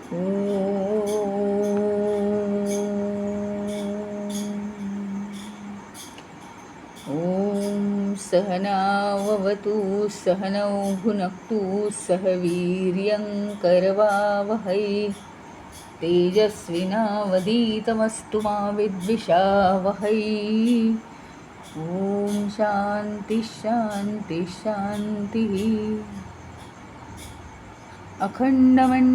ॐ सहनाववतु सहनौ भुनक्तु सह वीर्यं करवावहै तेजस्विनावधीतमस्तु मा विद्विषावहै। ॐ शान्ति शान्ति शान्तिः। अखण्डमण्डलाकारं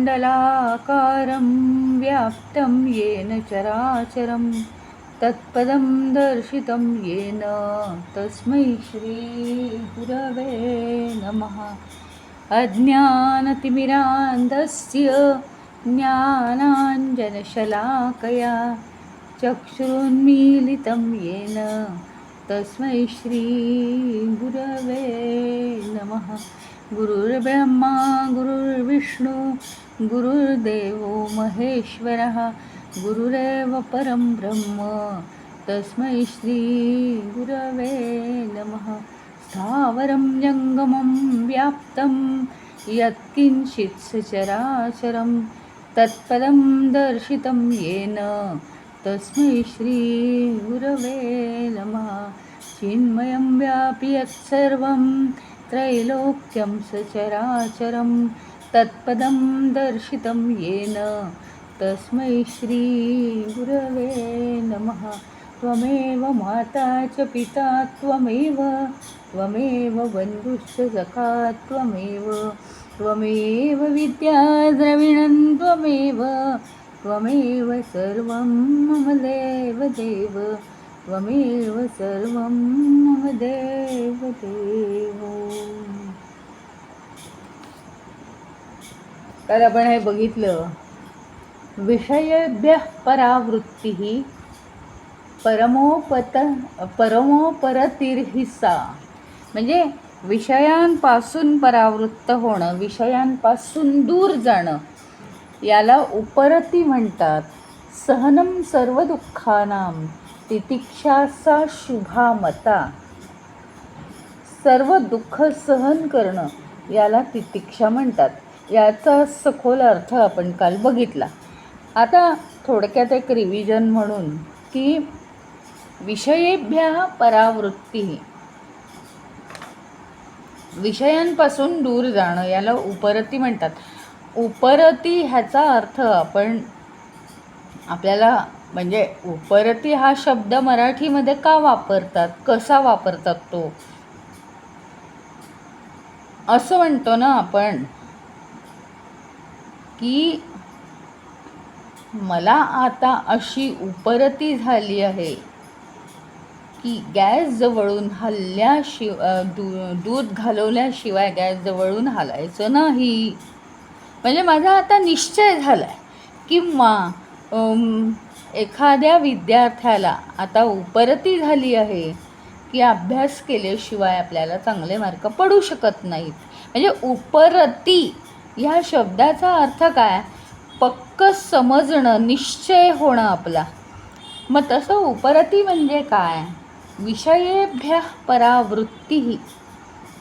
व्याप्तं येन चराचरं तत्पदं दर्शितं येन तस्मै श्रीगुरवे नमः। अज्ञानतिमिरान्धस्य ज्ञानाञ्जनशलाकया चक्षुरुन्मीलितं येन तस्मै श्रीगुरवे नमः। गुरुर्ब्रह्मा गुरुर्विष्णु गुरुर्देवो महेश्वरः गुरुरेव परं ब्रह्म तस्मै श्रीगुरवे नमः। स्थावरं जङ्गमं व्याप्तं यत्किञ्चित् सचराचरं तत्पदं दर्शितं येन तस्मै श्रीगुरवे नमः। चिन्मयं व्यापि यत्सर्वं त्रैलोक्यं सचराचरं तत्पदं दर्शितं येन तस्मै श्रीगुरवे नमः। त्वमेव माता च पिता त्वमेव बन्धुश्च सखा त्वमेव विद्या द्रविणं त्वमेव सर्वं मम देवदेव त्वमेव सर्वं मम देवदेव। तर आपण हे बघितलं, विषयेभ्यः परावृत्तिः परमोपरतिर्हिसा, म्हणजे विषयांपासून परावृत्त होणं, विषयांपासून दूर जाणं, याला उपरती म्हणतात। सहनं सर्व दुःखानां तितिक्षा शुभा मता, सर्व दुःख सहन करणं याला तितिक्षा म्हणतात। याचा सखोल अर्थ आपण काल बघितला। आता थोडक्यात एक रिव्हिजन म्हणून की विषयेभ्यः परावृत्ती, विषयांपासून दूर जाणं याला उपरती म्हणतात। उपरती ह्याचा अर्थ आपल्याला म्हणजे उपरती हा शब्द मराठीमध्ये का वापरतात, कसा वापरतात तो असं म्हणतो ना आपण की मला आता अशी उपरती झाली आहे की गॅस जवळून दूध घालवल्याशिवाय गॅस जवळून हालायचं नाही, म्हणजे माझा आता निश्चय झाला आहे। किंवा एखाद्या विद्यार्थ्याला आता उपरती झाली आहे की अभ्यास केल्याशिवाय आपल्याला चांगले मार्क पडू शकत नाहीत। म्हणजे उपरती ह्या शब्दाचा अर्थ काय, पक्क समजणं, निश्चय होणं आपला। मग तसं उपरती म्हणजे काय, विषयेभ्यः परावृत्ती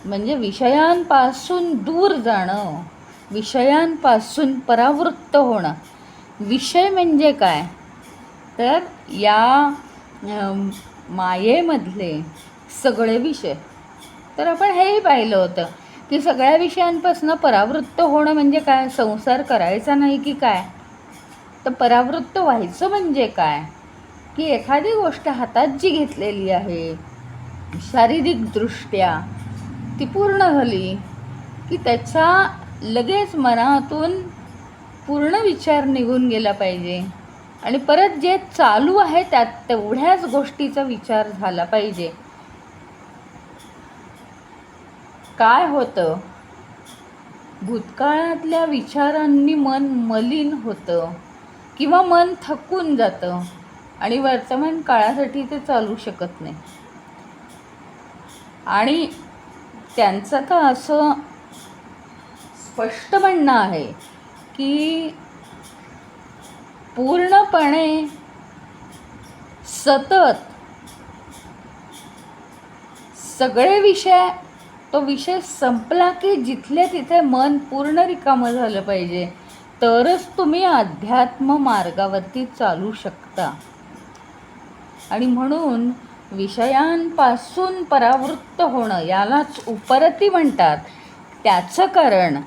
म्हणजे विषयांपासून दूर जाणं, विषयांपासून परावृत्त होणं। विषय म्हणजे काय, तर या मायेमधले सगळे विषय, तर आपण हेही पाहिलं होतं की सगळ्या विषयांपासून परावृत्त होणं म्हणजे काय, संसार करायचा नाही की काय, तर परावृत्त व्हायचं म्हणजे काय की एखादी गोष्ट हातात जी घेतलेली आहे शारीरिकदृष्ट्या ती पूर्ण झाली की त्याचा लगेच मनातून पूर्ण विचार निघून गेला पाहिजे आणि परत जे चालू आहे त्यात तेवढ्याच गोष्टीचा विचार झाला पाहिजे। काय होतं, भूतकाळातल्या विचारांनी मन मलिन होतं किंवा मन थकून जातं आणि वर्तमान काळासाठी ते चालू शकत नाही। आणि त्यांचं तर असं स्पष्ट म्हणणं आहे की पूर्णपणे सतत सगळे विषय, तो विषय संपला की जिथले तिथे मन पूर्ण रिकामं झालं पाहिजे, तरच तुम्ही अध्यात्म मार्गावरती चालू शकता. आणि म्हणून विषयांपासून परावृत्त होणं यालाच उपरती म्हणतात. त्याचं कारण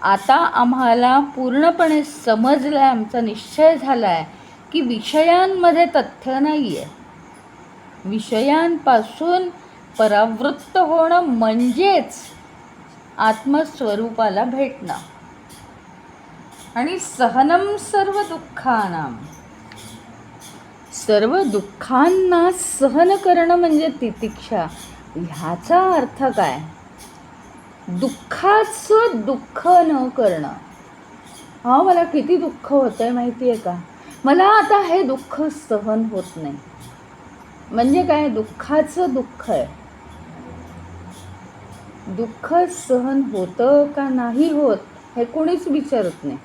आता आम्हाला पूर्णपणे समजलं आहे, आमचा निश्चय झाला आहे की विषयांमध्ये तथ्य नाही आहे. विषयांपासून परावृत्त होणं म्हणजेच आत्मस्वरूपाला भेटणं. आणि सहनम सर्व दुःखानां, सर्व दुःखांना सहन करणं म्हणजे तितिक्षा. ह्याचा अर्थ काय? दुःखाचं दुःख न करणं. हा, मला किती दुःख होतं आहे माहिती आहे का, मला आता हे दुःख सहन होत नाही. म्हणजे काय? दुःखाचं दुःख आहे. दुःख सहन होतं का नाही होत हे कोणीच विचारत नाही.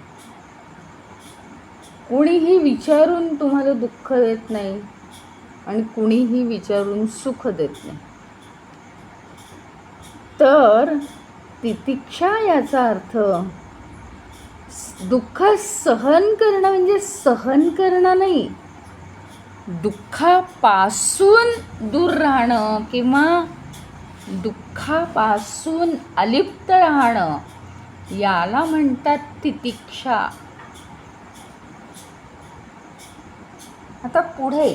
कोणीही विचारून तुम्हाला दुःख देत नाही आणि कुणीही विचारून सुख देत नाही. तर तितिक्षा याचा अर्थ दुःख सहन करणं म्हणजे सहन करणं नाही, दुःखापासून दूर राहणं किंवा दुःखापासून अलिप्त राहणं याला म्हणतात तितिक्षा. आता पुढे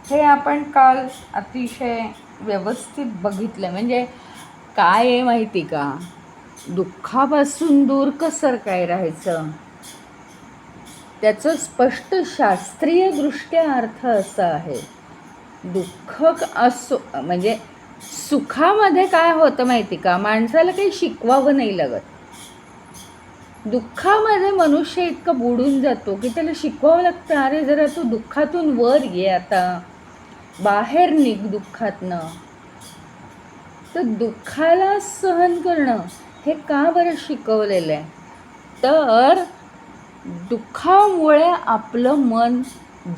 हे आपण काल अतिशय व्यवस्थित बघितलं. म्हणजे काय आहे माहिती का, दुःखापासून दूर कसं काय राहायचं, त्याचं स्पष्ट शास्त्रीय दृष्ट्या अर्थ असा आहे. दुःख असो म्हणजे सुखामध्ये काय होतं माहिती का, माणसाला काही शिकवावं नाही लागत. दुःखामध्ये मनुष्य इतकं बुडून जातो की त्याला शिकवावं लागतं, अरे जरा तू दुःखातून वर ये, आता बाहेर निघ दुःखातनं. तर दुःखाला सहन करणं हे का बरं शिकवलेलं आहे, तर दुःखामुळे आपलं मन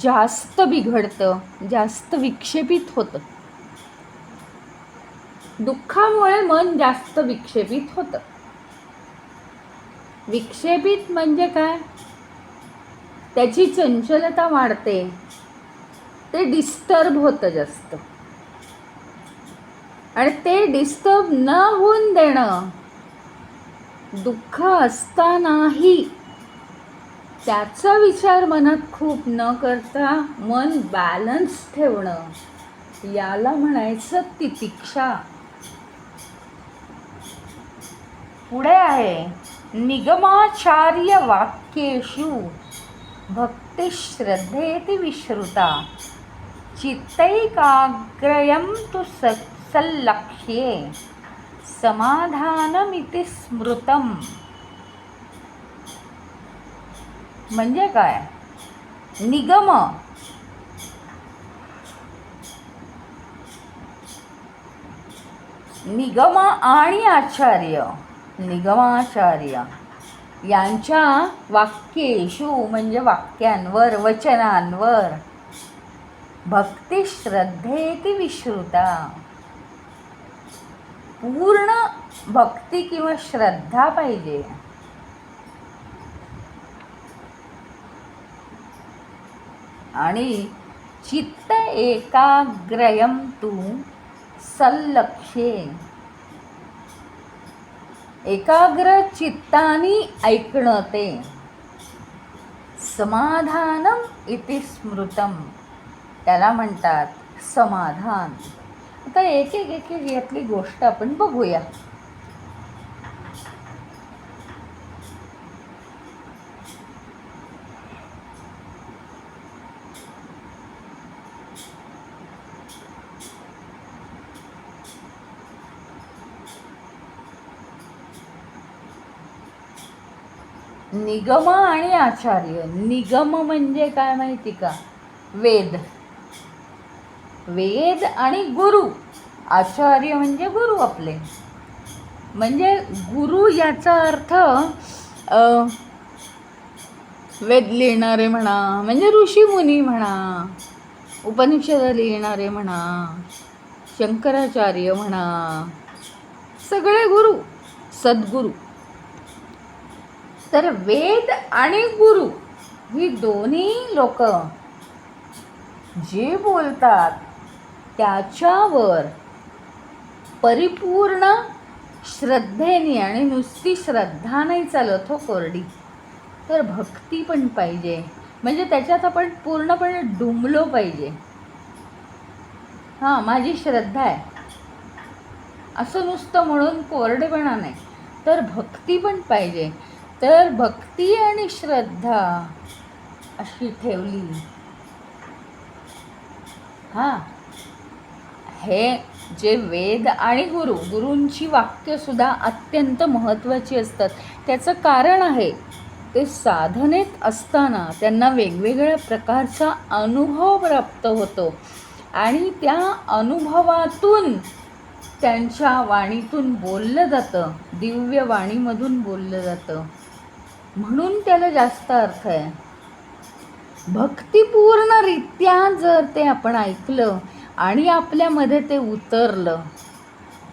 जास्त बिघडतं, जास्त विक्षेपित होतं. दुःखामुळे मन जास्त विक्षेपित होतं. विक्षेपित म्हणजे काय, त्याची चंचलता वाढते, ते डिस्टर्ब होतं जास्त. आणि ते डिस्टर्ब न होऊन देणं, दुःख असतानाही त्याचा विचार मनात खूप न करता मन बॅलन्स ठेवणं, याला म्हणायचं तितिक्षा. पुढे आहे निगमाचार्य वाक्येषु भक्ती श्रद्धेति विश्रुता चित्तैकाग्र्यं तु सल्लक्ष्ये समाधानमिति स्मृतम्. म्हणजे काय? निगम निगम आणि आचार्य, निगमाचार्य यांच्या वाक्येषु म्हणजे वाक्यांवर, वचनांवर भक्ती श्रद्धेति विश्रुता, पूर्ण भक्ती किंवा श्रद्धा पाहिजे. आणि चित्त एकाग्रयम तू सल्लक्ष्ये, एकाग्र चित्तानी ऐकणं ते. समाधानम इति स्मृतम, त्याला म्हणतात समाधान. आता एक एक यातली गोष्ट आपण बघूया. निगम आणि आचार्य. निगम म्हणजे काय माहिती का, वेद. वेद आणि गुरु. आचार्य म्हणजे गुरु आपले. म्हणजे गुरु याचा अर्थ वेद लिहिणारे म्हणा, म्हणजे ऋषीमुनी म्हणा, उपनिषद लिहिणारे म्हणा, शंकराचार्य म्हणा, सगळे गुरु, सद्गुरू. तर वेद आणि गुरु ही दोन्ही लोक जे बोलतात त्याच्यावर परिपूर्ण श्रद्धेने, आणि नुसती श्रद्धा नाही चालत हो कोरडी, तर भक्ती पण पाहिजे. म्हणजे त्याच्यात आपण पूर्णपणे डुंबलो पाहिजे. हां, माझी श्रद्धा आहे असं नुसतं म्हणून कोरडेपणा नाही, तर भक्ती पण पाहिजे. तर भक्ती आणि श्रद्धा अशी ठेवली. हां, हे जे वेद आणि गुरूंची वाक्यसुद्धा अत्यंत महत्त्वाची असतात. त्याचं कारण आहे, ते साधनेत असताना त्यांना वेगवेगळ्या प्रकारचा अनुभव प्राप्त होतो, आणि त्या अनुभवातून त्यांच्या वाणीतून बोललं जातं, दिव्य वाणीमधून बोललं जातं, म्हणून त्याला जास्त अर्थ आहे. भक्तिपूर्णरित्या जर ते आपण ऐकलं आणि आपल्यामध्ये ते उतरलं,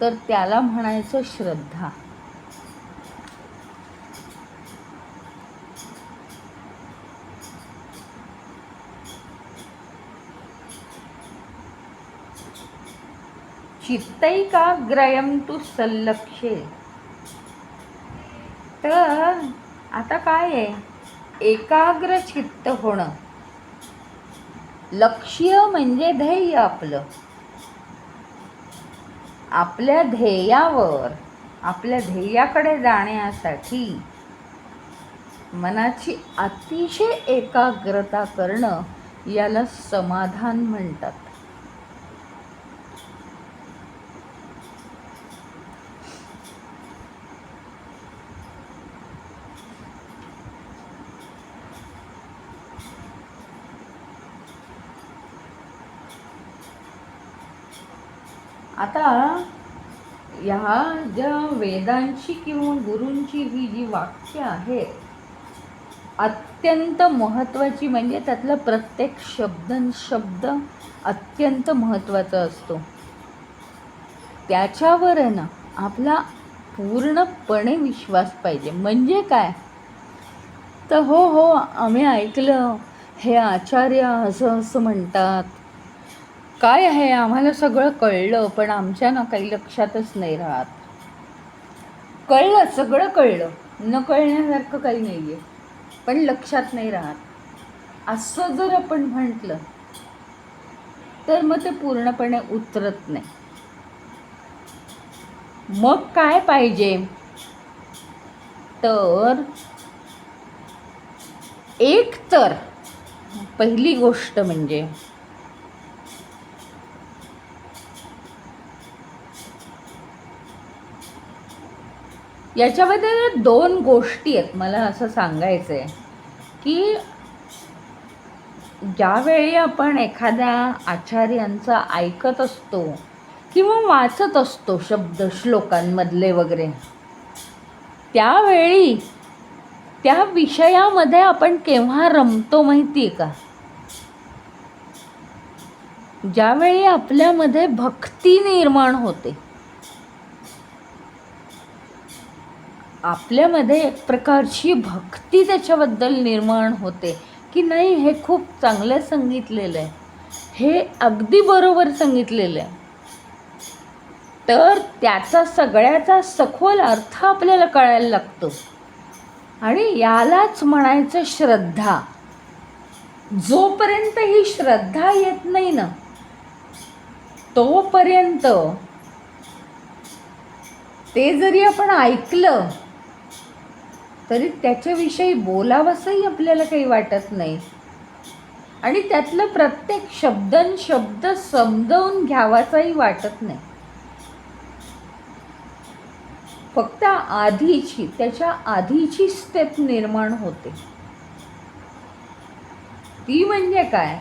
तर त्याला म्हणायचं श्रद्धा. चित्तैकाग्रयं तु सल्लक्ष्ये. तर आता काय आहे, एकाग्र चित्त होणं. लक्ष्य म्हणजे ध्येय आपलं. आपल्या ध्येयावर, आपल्या ध्येयाकडे जाण्यासाठी मनाची अतिशय एकाग्रता करणं, याला समाधान म्हणतात. आता ह्या ज्या वेदांची किंवा गुरूंची ही जी वाक्य आहेत, अत्यंत महत्त्वाची. म्हणजे त्यातला प्रत्येक शब्द अत्यंत महत्त्वाचा असतो. त्याच्यावर आहे ना आपला पूर्णपणे विश्वास पाहिजे. म्हणजे काय, तर हो आम्ही ऐकलं, हे आचार्य असं असं म्हणतात, काय आहे आम्हाला सगळं कळलं, पण आमच्या ना काही लक्षातच नाही राहत. कळलं, सगळं कळलं, न कळण्यासारखं काही नाही आहे, पण लक्षात नाही राहत, असं जर आपण म्हटलं तर मग ते पूर्णपणे उतरत नाही. मग काय पाहिजे, तर एक तर पहिली गोष्ट म्हणजे याच्यामध्ये दोन गोष्टी आहेत. मला असं सांगायचं आहे की ज्यावेळी आपण एखाद्या आचार्यांचा ऐकत असतो किंवा वाचत असतो शब्द श्लोकांमधले वगैरे, त्यावेळी त्या विषयामध्ये आपण केव्हा रमतो माहिती आहे का, ज्यावेळी आपल्यामध्ये भक्ती निर्माण होते. आपल्यामध्ये एक प्रकारची भक्ती त्याच्याबद्दल निर्माण होते की नाही, हे खूप चांगलं सांगितलेलं आहे, हे अगदी बरोबर सांगितलेलं आहे. तर त्याचा सगळ्याचा सखोल अर्थ आपल्याला कळायला लागतो, आणि यालाच म्हणायचं श्रद्धा. जोपर्यंत ही श्रद्धा येत नाही ना, तोपर्यंत ते जरी आपण ऐकलं तरी त्याच्याविषयी बोलावंसंही आपल्याला काही वाटत नाही, आणि त्यातलं प्रत्येक शब्द समजावून घ्यावाचाही वाटत नाही. फक्त त्याच्या आधीची स्टेप निर्माण होते. ती म्हणजे काय,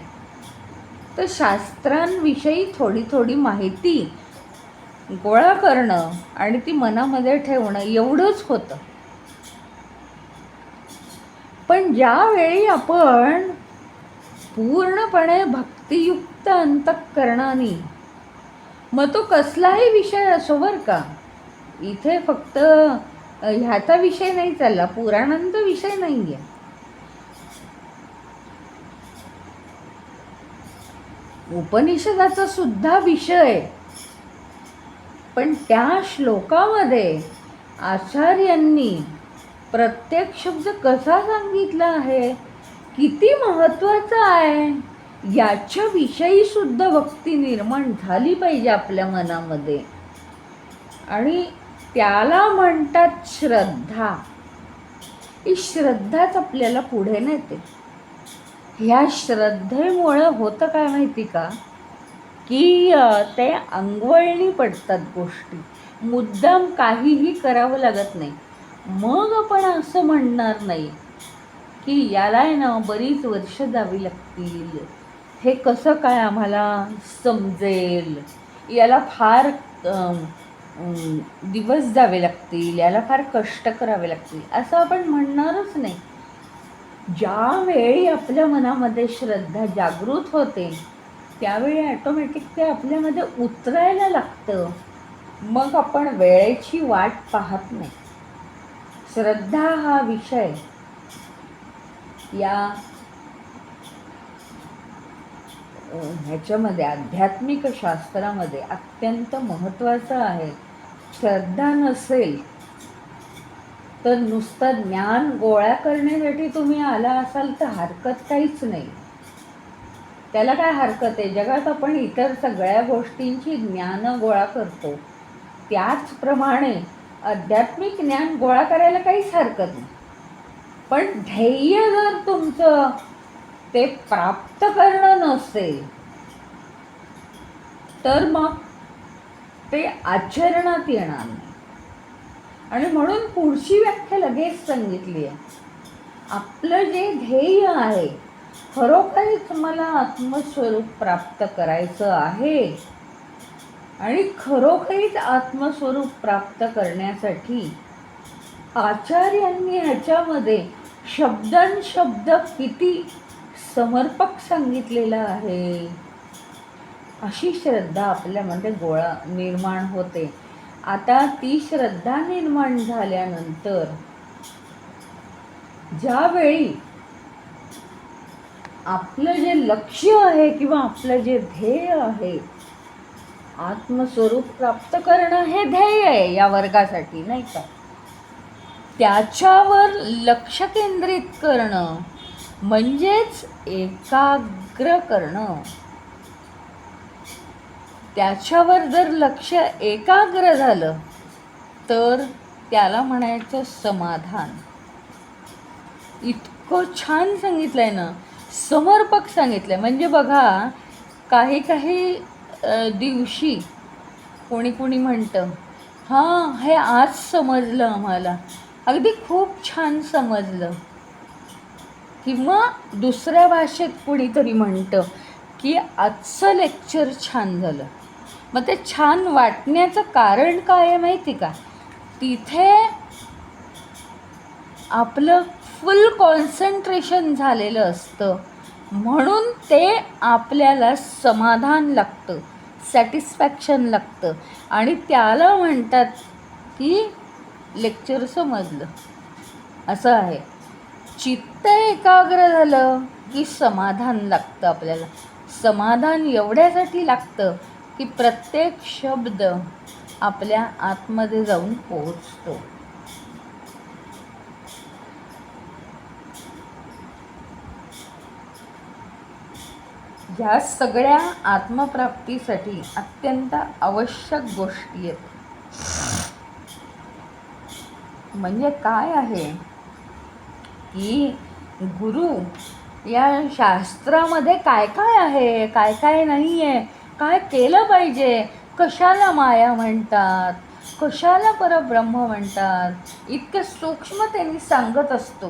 तर शास्त्रांविषयी थोडी माहिती गोळा करणं आणि ती मनामध्ये ठेवणं, एवढंच होतं. पण ज्यावेळी आपण पूर्णपणे भक्तियुक्त अंतःकरणाने, मग तो कसलाही विषय असो बरं का, इथे फक्त ह्याचा विषय नाही चालला, पुराणांचा विषय नाही आहे. उपनिषदाचा सुद्धा विषय, पण त्या श्लोकामध्ये आचार्यांनी प्रत्येक शब्द कसा सांगितला आहे, किती महत्त्वाचा आहे, याच्याविषयी सुद्धा भक्ती निर्माण झाली पाहिजे आपल्या मनामध्ये. आणि त्याला म्हणतात श्रद्धा. ही श्रद्धाच आपल्याला पुढे नेते. ह्या श्रद्धेमुळं होतं काय माहिती का, की ते अंगवळणी पडतात गोष्टी, मुद्दाम काहीही करावं लागत नाही. मग आपण असं म्हणणार नाही की याला आहे ना बरीच वर्ष जावी लागतील, हे कसं काय आम्हाला समजेल, याला फार दिवस जावे लागतील, याला फार कष्ट करावे लागतील, असं आपण म्हणणारच नाही. ज्यावेळी आपल्या मनामध्ये श्रद्धा जागृत होते त्यावेळी ॲटोमॅटिक ते आपल्यामध्ये उतरायला लागतं. मग आपण वेळेची वाट पाहत नाही. श्रद्धा हा विषय या ह्याच्यामध्ये आध्यात्मिक शास्त्रामध्ये अत्यंत महत्त्वाचा आहे. श्रद्धा नसेल तर नुसतं ज्ञान गोळा करण्यासाठी तुम्ही आला असाल तर हरकत काहीच नाही. त्याला काय हरकत आहे, जगात आपण इतर सगळ्या गोष्टींची ज्ञान गोळा करतो, त्याचप्रमाणे आध्यात्मिक ज्ञान गोळा करायला काहीच हरकत नाही. पण ध्येय जर तुमचं ते प्राप्त करणं नसेल तर मग ते आचरणात येणार नाही. आणि म्हणून पुढची व्याख्या लगेच सांगितली आहे. आपलं जे ध्येय आहे, खरोखरीच मला आत्मस्वरूप प्राप्त करायचं आहे आणि खरोखरीच आत्मस्वरूप प्राप्त करण्यासाठी आचार्यांनी ह्याच्यामध्ये शब्द किती समर्पक सांगितलेलं आहे. अशी श्रद्धा आपल्यामध्ये निर्माण होते. आता ती श्रद्धा निर्माण झाल्यानंतर ज्यावेळी आपलं जे लक्ष्य आहे किंवा आपलं जे ध्येय आहे, आत्मस्वरूप प्राप्त करणं हे ध्येय आहे या वर्गासाठी, नाही का, त्याच्यावर लक्ष केंद्रित करणं म्हणजेच एकाग्र करणं. त्याच्यावर जर लक्ष एकाग्र झालं तर त्याला म्हणायचं समाधान. इतकं छान सांगितलं आहे ना, समर्पक सांगितलं आहे. म्हणजे बघा, काही दिवशी कोणी म्हणतं, हां हे आज समजलं आम्हाला, अगदी खूप छान समजलं. किंवा दुसऱ्या भाषेत कोणीतरी म्हणतं की आजचं लेक्चर छान झालं. मग ते छान वाटण्याचं कारण काय आहे माहिती का, तिथे आपलं फुल कॉन्सन्ट्रेशन झालेलं असतं, म्हणून ते आपल्याला समाधान लागतं, सॅटिस्फॅक्शन लागतं आणि त्याला म्हणतात की लेक्चर समजलं. असं आहे. चित्त एकाग्र झालं की समाधान लागतं आपल्याला. समाधान एवढ्यासाठी लागतं की प्रत्येक शब्द आपल्या आतमध्ये जाऊन पोहोचतो. ह्या सगळ्या आत्मप्राप्तीसाठी अत्यंत आवश्यक गोष्टी आहेत. म्हणजे काय आहे की गुरु या शास्त्रामध्ये काय काय आहे, काय काय नाही आहे, काय केलं पाहिजे, कशाला माया म्हणतात, कशाला परब्रह्म म्हणतात, इतकं सूक्ष्म त्यांनी सांगत असतो.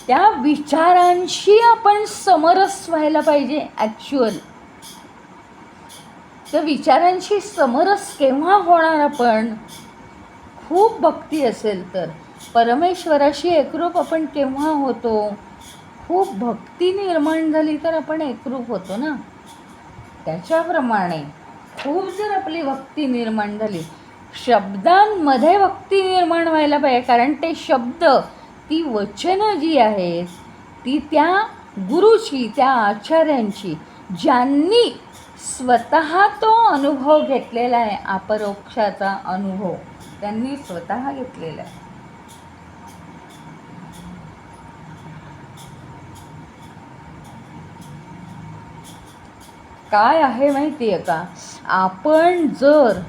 त्या विचारांशी आपण समरस व्हायला पाहिजे. ॲक्च्युअल त्या विचारांशी समरस केव्हा होणार आपण, खूप भक्ती असेल तर. परमेश्वराशी एकरूप आपण केव्हा होतो, खूप भक्ती निर्माण झाली तर आपण एकरूप होतो ना. त्याच्याप्रमाणे खूप जर आपली भक्ती निर्माण झाली शब्दांमध्ये भक्ती निर्माण व्हायला पाहिजे, कारण ते शब्द, ती वचनं जी आहेत ती त्या गुरुची, त्या आचार्यांची, ज्यांनी स्वतः तो अनुभव घेतलेला आहे, अपरोक्षाचा अनुभव त्यांनी स्वतः घेतलेला आहे. काय आहे माहिती आहे का, आपण जर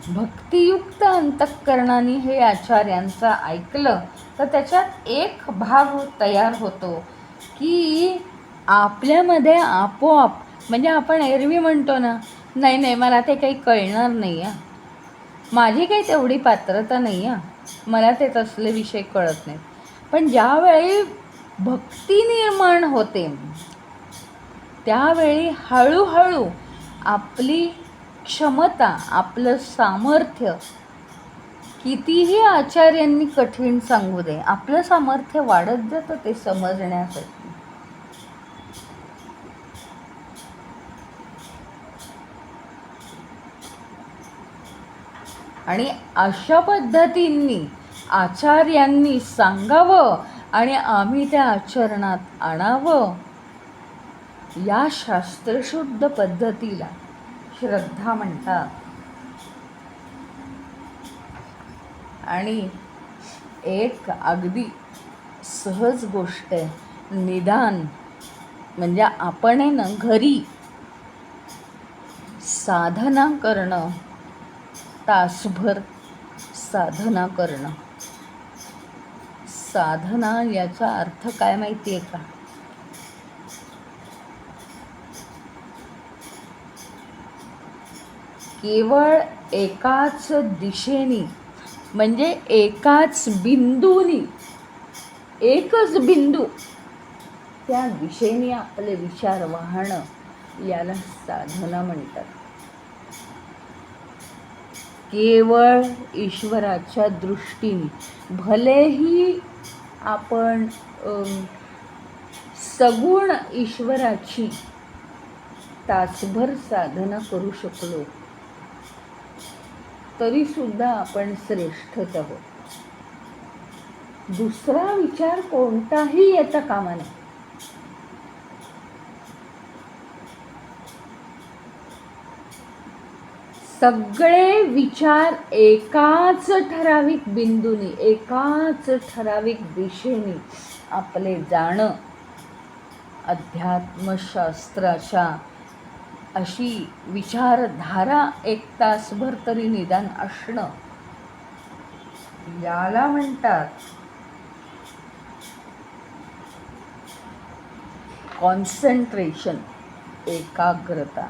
भक्तियुक्त अंतःकरणाने हे आचार्यांचं ऐकलं तर त्याच्यात एक भाग तयार होतो की आपल्यामध्ये आपोआप, म्हणजे आपण एरवी म्हणतो ना, नाही नाही मला ते काही कळणार नाही आहे, माझी काही तेवढी पात्रता नाही आहे, मला ते तसले विषय कळत नाहीत. पण ज्यावेळी भक्ती निर्माण होते त्यावेळी हळूहळू आपली क्षमता, आपलं सामर्थ्य, कितीही आचार्यांनी कठीण सांगू दे, आपलं सामर्थ्य वाढत जातं ते समजण्यासाठी. आणि अशा पद्धतींनी आचार्यांनी सांगावं आणि आम्ही त्या आचरणात आणावं, या शास्त्रशुद्ध पद्धतीला श्रद्धा म्हणतात. आणि एक अगदी सहज गोष्ट आहे, निदान म्हणजे आपण आहे ना घरी साधना करणं, तासभर साधना करणं. साधना याचा अर्थ काय माहिती आहे का, केवळ एकाच दिशेने, म्हणजे एकाच बिंदूनी, एकच बिंदू त्या दिशेने आपले विचार वाहणं, याला साधना म्हणतात. केवळ ईश्वराच्या दृष्टीने, भलेही आपण सगुण ईश्वराची तासभर साधना करू शकलो तरी सुद्धा आपण श्रेष्ठच आहोत. दुसरा विचार कोणताही येता कामा नये. सगळे विचार एकाच ठराविक बिंदूने, एकाच ठराविक दिशेने आपले जाणं, अध्यात्मशास्त्राच्या अशी विचारधारा एक तासभर तरी निदान असणं, याला म्हणतात कॉन्सन्ट्रेशन, एकाग्रता.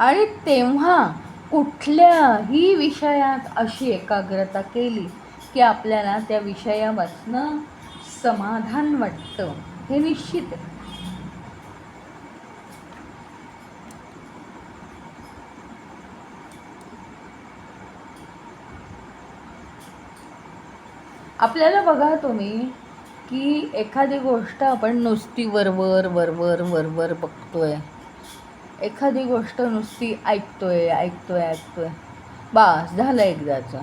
आणि तेव्हा कुठल्याही विषयात अशी एकाग्रता केली की आपल्याला त्या विषयापासून समाधान वाटतं, हे निश्चित आहे. आपल्याला बघा तुम्ही की एखादी गोष्ट आपण नुसती वरवर वरवर वरवर बघतोय, एखादी गोष्ट नुसती ऐकतोय ऐकतोय ऐकतोय, बास झालं एकदाचं,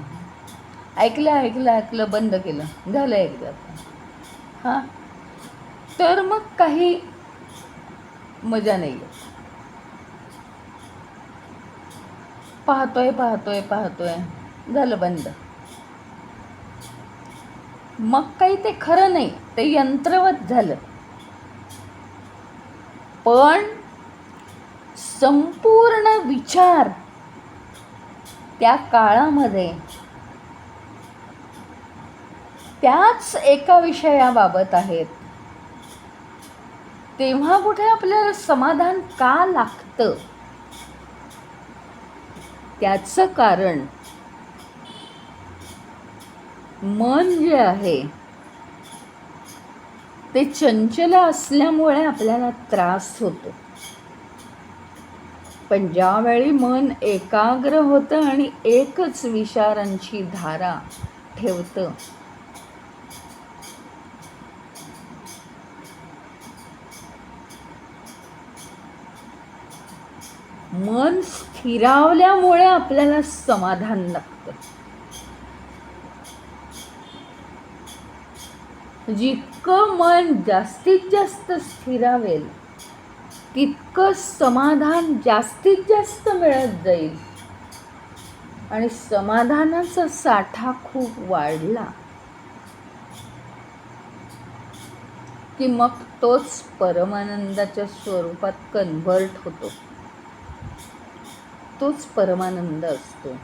ऐकलं ऐकलं ऐकलं बंद केलं, झालं एकदाचं. हां, तर मग काही मजा नाही आहे. पाहतोय पाहतोय पाहतोय, झालं बंद, मग काही ते खरं नाही, ते यंत्रवत झालं. पण संपूर्ण विचार त्या काळामध्ये त्याच एका विषयाबाबत आहेत, तेव्हा कुठे आपल्याला समाधान का लागतं? त्याचं कारण मन जे आहे ते चंचल असल्यामुळे आपल्याला त्रास होतो. पण ज्यावेळी मन एकाग्र होतं आणि एकच विचारांची धारा ठेवतं, मन स्थिरावल्यामुळे आपल्याला समाधान लागतं. जितकं मन जास्तीत जास्त स्थिरावेल तितकं समाधान जास्तीत जास्त मिळत जाईल आणि समाधानाचा साठा खूप वाढला की मग तोच परमानंदाच्या स्वरूपात कन्व्हर्ट होतो. तोच परमानंद असतो.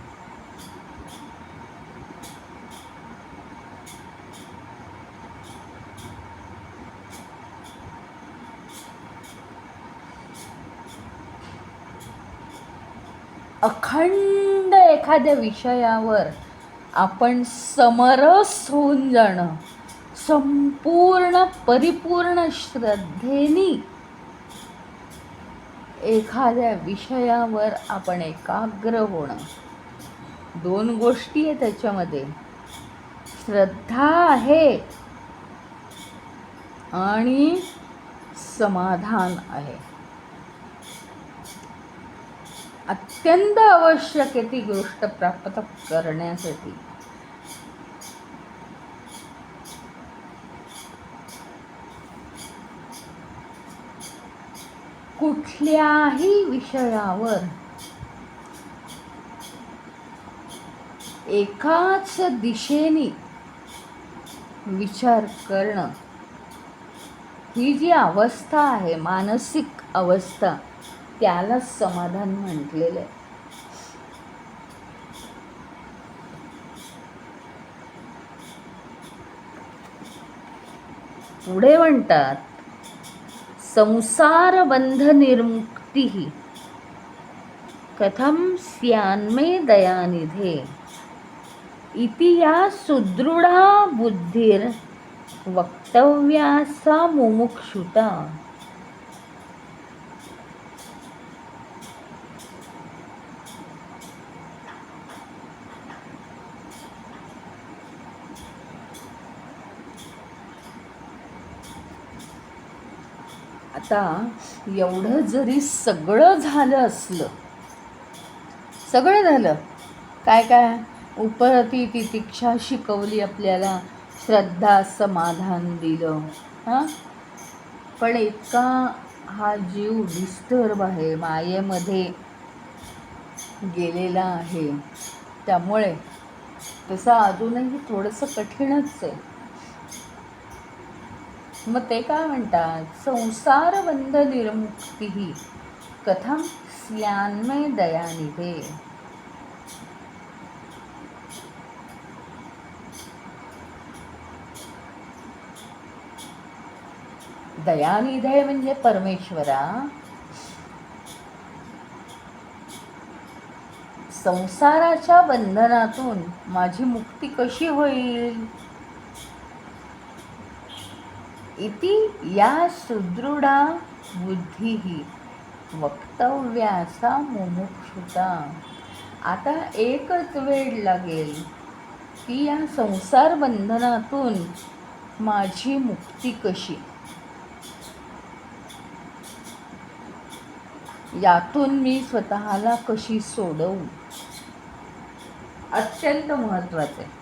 अखंड एखाद्या विषयावर आपण समरस होऊन जाणं, संपूर्ण परिपूर्ण श्रद्धेने एखाद्या विषयावर आपण एकाग्र होणं, दोन गोष्टी आहेत त्याच्यामध्ये. श्रद्धा आहे आणि समाधान आहे. अत्यंत आवश्यक आहे ती गोष्ट प्राप्त करण्यासाठी. कुठल्याही विषयावर एकाच दिशेने विचार करणं, ही जी अवस्था आहे, मानसिक अवस्था, त्याला समाधान म्हटलेलं आहे. पुढे म्हणतात, संसार बंध निर्मुक्ती कथम स्यान्मे दयानिधे इति या सुदृढा बुद्धिर वक्तव्यासा मुमुक्षुता. आता एवढं जरी सगळं झालं असलं, सगळं झालं, काय काय उपरती तितिक्षा शिकवली आपल्याला, श्रद्धा समाधान दिलं, पण इतका हा जीव डिस्टर्ब आहे, मायेमध्ये गेलेला आहे, त्यामुळे तसं अजूनही थोडंसं कठीणच आहे. मग ते काय म्हणतात, संसार बंध निर्मुक्ती कथम स्यान्मे दयानिधे. दयानिधे म्हणजे परमेश्वरा, संसाराच्या बंधनातून माझी मुक्ती कशी होईल. इति या सुदृढा बुद्धी वक्तव्यासा मुमुक्षुता. आता एकच वेळ लागेल की या संसार बंधनातून माझी मुक्ती कशी, यातून मी स्वतःला कशी सोडवू. अत्यंत महत्त्वाचे.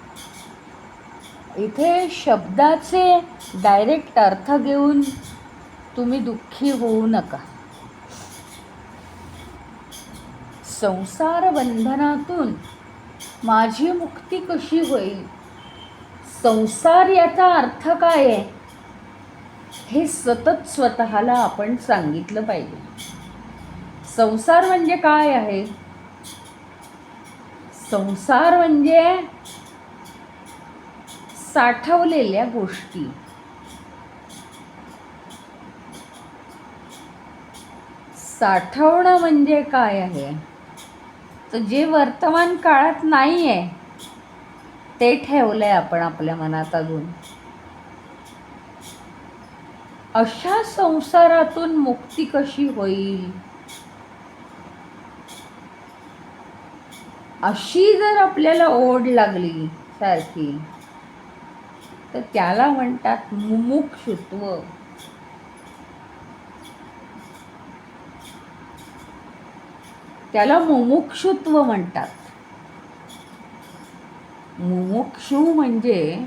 इथे शब्दाचे डायरेक्ट अर्थ घेऊन तुम्ही दुःखी होऊ नका. संसार बंधनातून माझी मुक्ती कशी होईल, संसार याचा अर्थ काय आहे, हे सतत स्वतःला आपण सांगितलं पाहिजे. संसार म्हणजे काय आहे, संसार म्हणजे साठवलेल्या गोष्टी. साठवणं म्हणजे काय आहे, तर जे वर्तमान काळात नाही आहे ते ठेवलंय आपण आपल्या मनात अजून. अशा संसारातून मुक्ती कशी होईल, अशी जर आपल्याला ओढ लागली सारखी, तर त्याला म्हणतात मुमुक्षुत्व. त्याला मुमुक्षुत्व म्हणतात. मुमुक्षु म्हणजे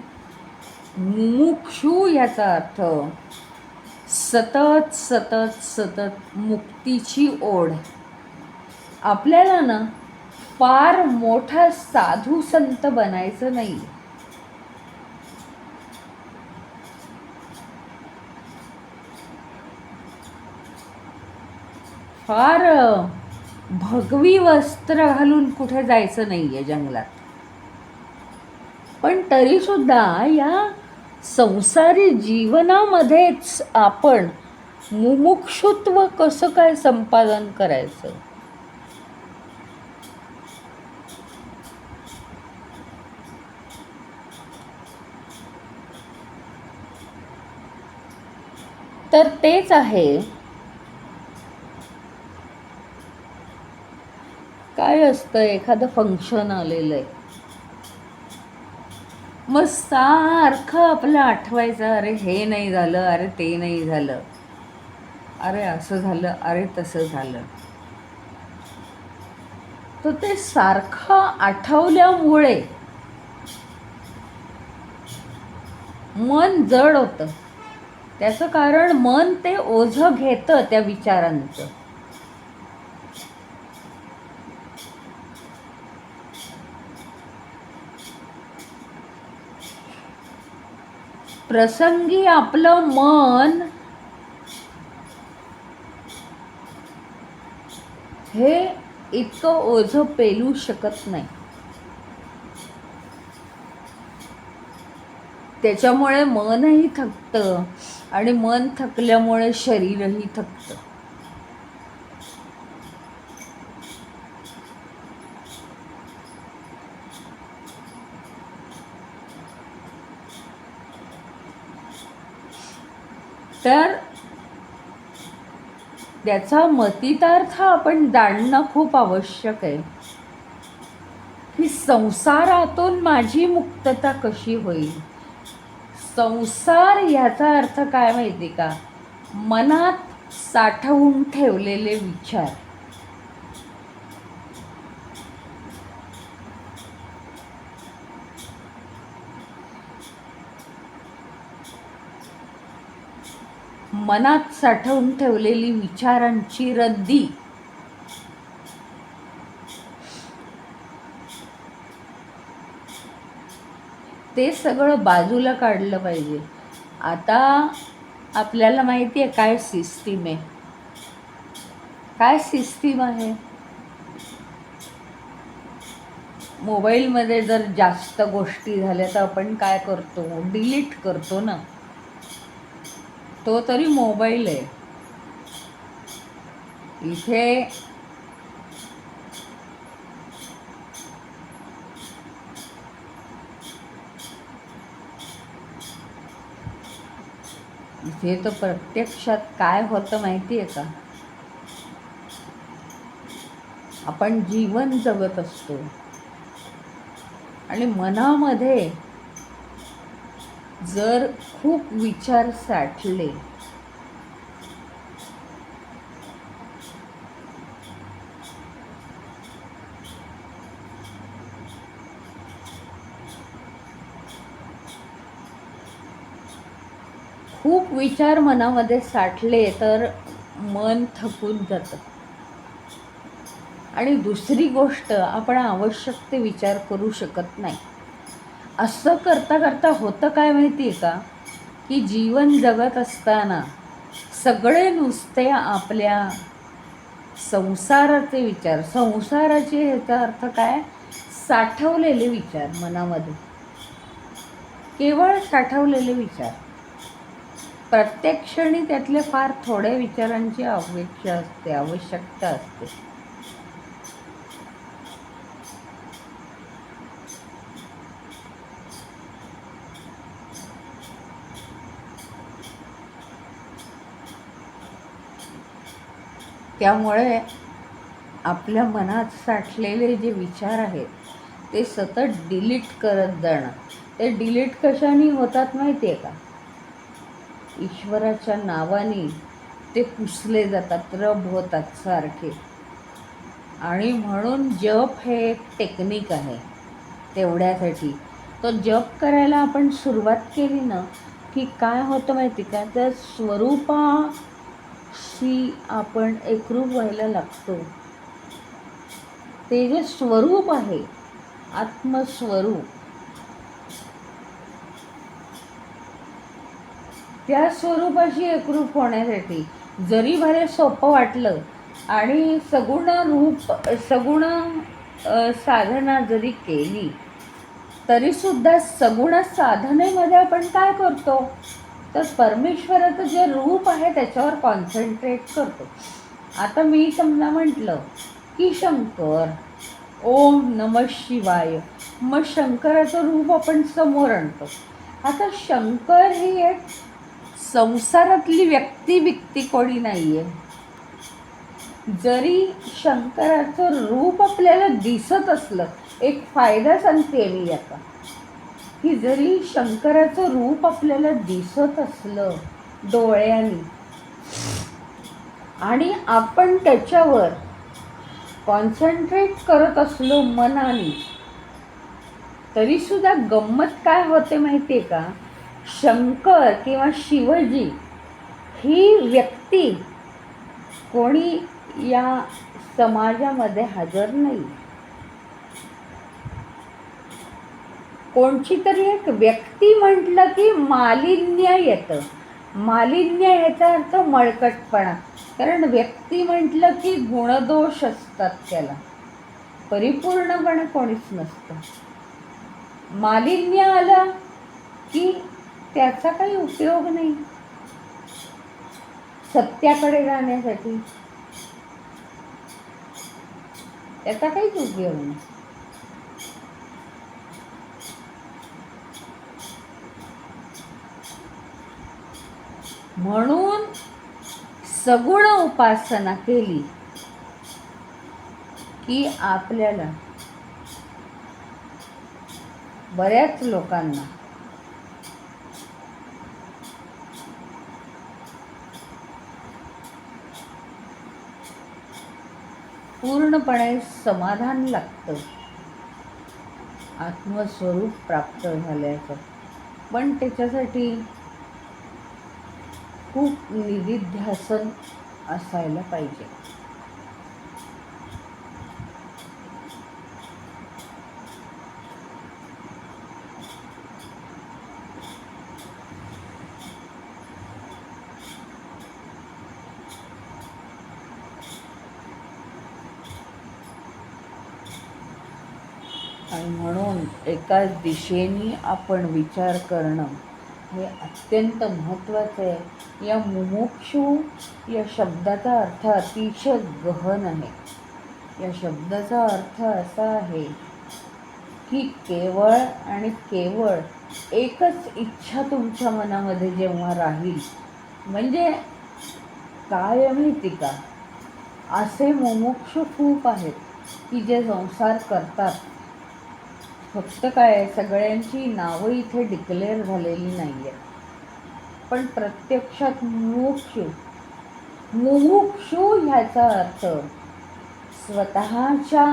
मुमुक्षु याचा अर्थ सतत सतत सतत मुक्तीची ओढ. आपल्याला ना फार मोठा साधू संत बनायचं नाही. फार भगवी वस्त्र घालून कुठे जायचं नाहीये जंगलात. पण तरी सुद्धा या संसारी जीवनामध्येच आपण मुमुक्षुत्व कसं काय संपादन करायचं. तर तेच आहे, काय असतं एखादं फंक्शन आलेलं आहे, मग सारखं आपलं आठवायचं, अरे हे नाही झालं, अरे ते नाही झालं, अरे असं झालं, अरे तसं झालं. तर ते सारखं आठवल्यामुळे मन जड होतं. त्याचं कारण मन ते ओझं घेतं त्या विचारांचं. प्रसंगी आपलं मन हे इतकं ओझं पेलू शकत नाही. त्याच्यामुळे मनही थकतं आणि मन थकल्यामुळे शरीरही थकतं. तर त्याचा मतितार्थ आपण जाणणं खूप आवश्यक आहे की संसारातून माझी मुक्तता कशी होईल. संसार याचा अर्थ काय माहिती का, मनात साठवून ठेवलेले विचार. मनात साठवून ठेवलेली विचारांची रद्दी. ते सगळं बाजूला काढलं पाहिजे. आता आपल्याला माहिती आहे काय सिस्टीम आहे. काय सिस्टीम आहे, मोबाईलमध्ये जर जास्त गोष्टी झाल्या तर आपण काय करतो, डिलीट करतो ना. तो तरी मोबाईल आहे. इथे तर प्रत्यक्षात काय होतं माहिती आहे का, आपण जीवन जगत असतो आणि मनामध्ये जर खूप विचार साठले खूप विचार मनामध्ये साठले तर मन थकून जातं. आणि दुसरी गोष्ट, आपण आवश्यक ते विचार करू शकत नाही. असं करता करता होतं काय माहिती आहे का, की जीवन जगत असताना सगळे नुसते आपल्या संसाराचे विचार, संसाराचे ह्याचा अर्थ काय, साठवलेले विचार मनामध्ये, केवळ साठवलेले विचार. प्रत्येक क्षणी त्यातले फार थोड्या विचारांची अपेक्षा असते, आवश्यकता असते. त्यामुळे आपल्या मनात साठलेले जे विचार आहेत ते सतत डिलीट करत जाणं. ते डिलीट कशाने होतात माहिती आहे का, ईश्वराच्या नावाने ते पुसले जातात, रब होतात सारखे. आणि म्हणून जप हे एक टेक्निक आहे तेवढ्यासाठी. तो जप करायला आपण सुरुवात केली ना की काय होतं माहिती का, तर स्वरूपाशी आपण एकरूप व्हायला लागतो. ते जे स्वरूप आहे, आत्मस्वरूप, त्या स्वरूपाशी एकरूप होण्यासाठी जरी भले सोपं वाटलं आणि सगुण साधना जरी केली तरीसुद्धा सगुण साधनेमध्ये आपण काय करतो, तर परमेश्वराचं जे रूप आहे त्याच्यावर कॉन्सन्ट्रेट करतो. आता मी समजा म्हटलं की शंकर, ओम नमः शिवाय, मग शंकराचं रूप आपण समोर आणतो. आता शंकर ही एक संसारातली व्यक्ती कोणी नाही आहे. जरी शंकराचं रूप आपल्याला दिसत असलं, एक फायदा सांगते मी आता, की जरी शंकराचं रूप आपल्याला दिसत असलं डोळ्यांनी आणि आपण त्याच्यावर कॉन्सन्ट्रेट करत असलो मनाने, तरीसुद्धा गंमत काय होते माहिती आहे का, शंकर किंवा शिवजी ही व्यक्ती कोणी या समाजामध्ये हजर नाही. कोणची तरी एक व्यक्ती म्हटलं की मालिन्य येतं. मालिन्य याचा अर्थ मळकटपणा, कारण व्यक्ती म्हटलं की गुणदोष असतात, त्याला परिपूर्णपणे कोणीच नसतं. मालिन्य आलं की त्याचा काही उपयोग नाही सत्याकडे जाण्यासाठी, त्याचा काहीच उपयोग नाही. म्हणून सगुण उपासना केली की आपल्याला, बऱ्याच लोकांना पूर्णपणे समाधान लागतं आत्मस्वरूप प्राप्त झाल्याचं. पण त्याच्यासाठी खूप निधिध्यासन असायला पाहिजे. आणि म्हणून एकाच दिशेने आपण विचार करणं हे अत्यंत महत्त्वाचं आहे. या मुमुक्षु या शब्दाचा अर्थ अतिशय गहन आहे. या शब्दाचा अर्थ असा आहे की केवळ आणि केवळ एकच इच्छा तुमच्या मनामध्ये जेव्हा राहील, म्हणजे काय माहिती का, असे मुमुक्षु खूप आहेत की जे संसार करतात. फक्त काय, सगळ्यांची नावं इथे डिक्लेअर झालेली नाही आहेत, पण प्रत्यक्षात मुमुक्षु ह्याचा अर्थ स्वतःच्या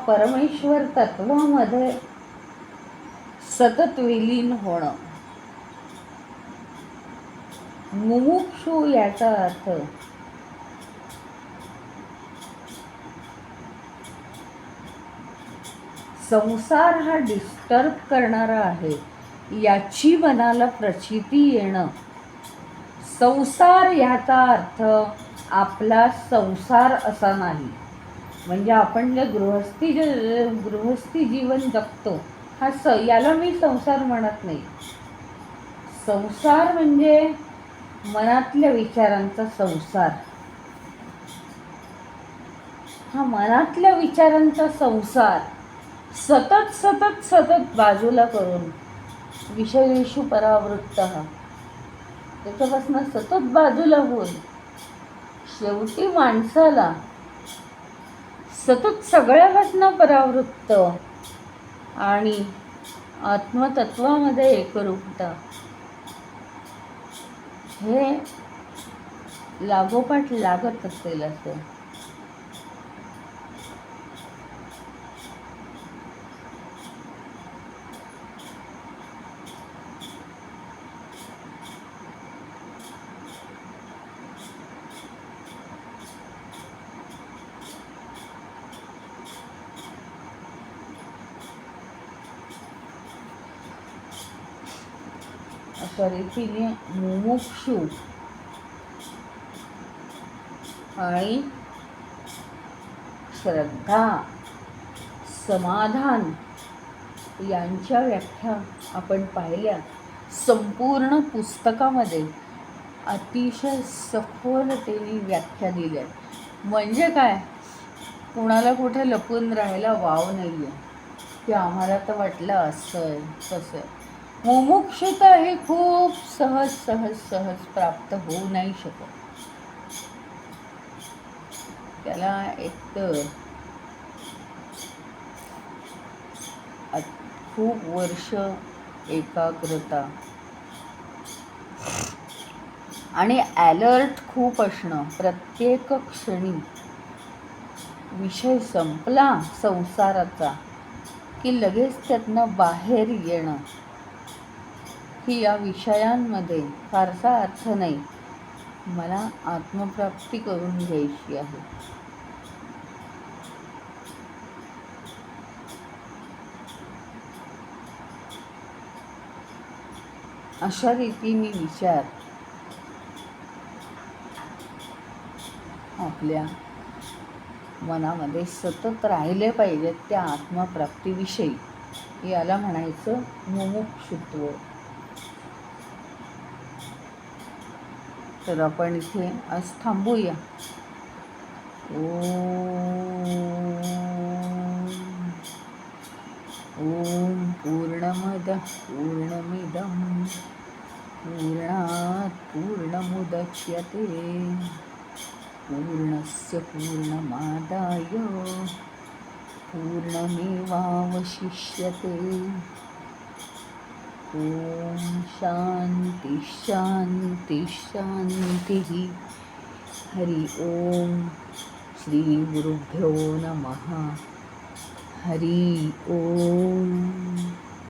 परमेश्वर तत्वामध्ये सतत विलीन होणं. मुमुक्षु याचा अर्थ संसार हा डिस्टर्ब करणारा आहे याची मनाला प्रचिती येणं. संसार याचा अर्थ आपला संसार असा नाही, म्हणजे आपण जे गृहस्थी जीवन जगतो याला मी संसार म्हणत नाही. संसार म्हणजे मनातल्या विचारांचा संसार. हा मनातल्या विचारांचा संसार सतत बाजूला करून विषयेषु परावृत्त, त्याच्यापासून सतत बाजूला होऊन शेवटी माणसाला सतत सगळ्यापासून परावृत्त आणि आत्मतत्वामध्ये एकरूपता, हे लागोपाठ लागत असेल असं. अशा रीतीने मुमुक्षु आणि श्रद्धा, समाधान यांच्या व्याख्या आपण पाहिल्या. संपूर्ण पुस्तकामध्ये अतिशय सखोलतेने व्याख्या दिल्या. म्हणजे काय, कुणाला कुठे लपून राहायला वाव नाही आहे की आम्हाला तर वाटलं असं आहे तसं आहे. मुमुक्षुता हे खूप सहज सहज सहज प्राप्त होऊ नाही शकत. त्याला एकतर खूप वर्ष एकाग्रता आणि ॲलर्ट खूप असणं. प्रत्येक क्षणी विषय संपला संसाराचा की लगेच त्यातनं बाहेर येणं, की या विषयांमध्ये फारसा अर्थ नाही, मला आत्मप्राप्ती करून घ्यायची आहे. अशा रीतीने विचार आपल्या मनामध्ये सतत राहिले पाहिजेत त्या आत्मप्राप्तीविषयी. याला म्हणायचं मुमुक्षुत्व. तर आपण इथे आज थांबूया. ओम पूर्णमदः पूर्णमिदं पूर्णात् पूर्णमुदच्यते पूर्णस्य पूर्णमादाय पूर्णमेवावशिष्यते. ओम शांति शांति शांतिः. हरि ओम. श्री गुरुभ्यो नमः. हरि ओम.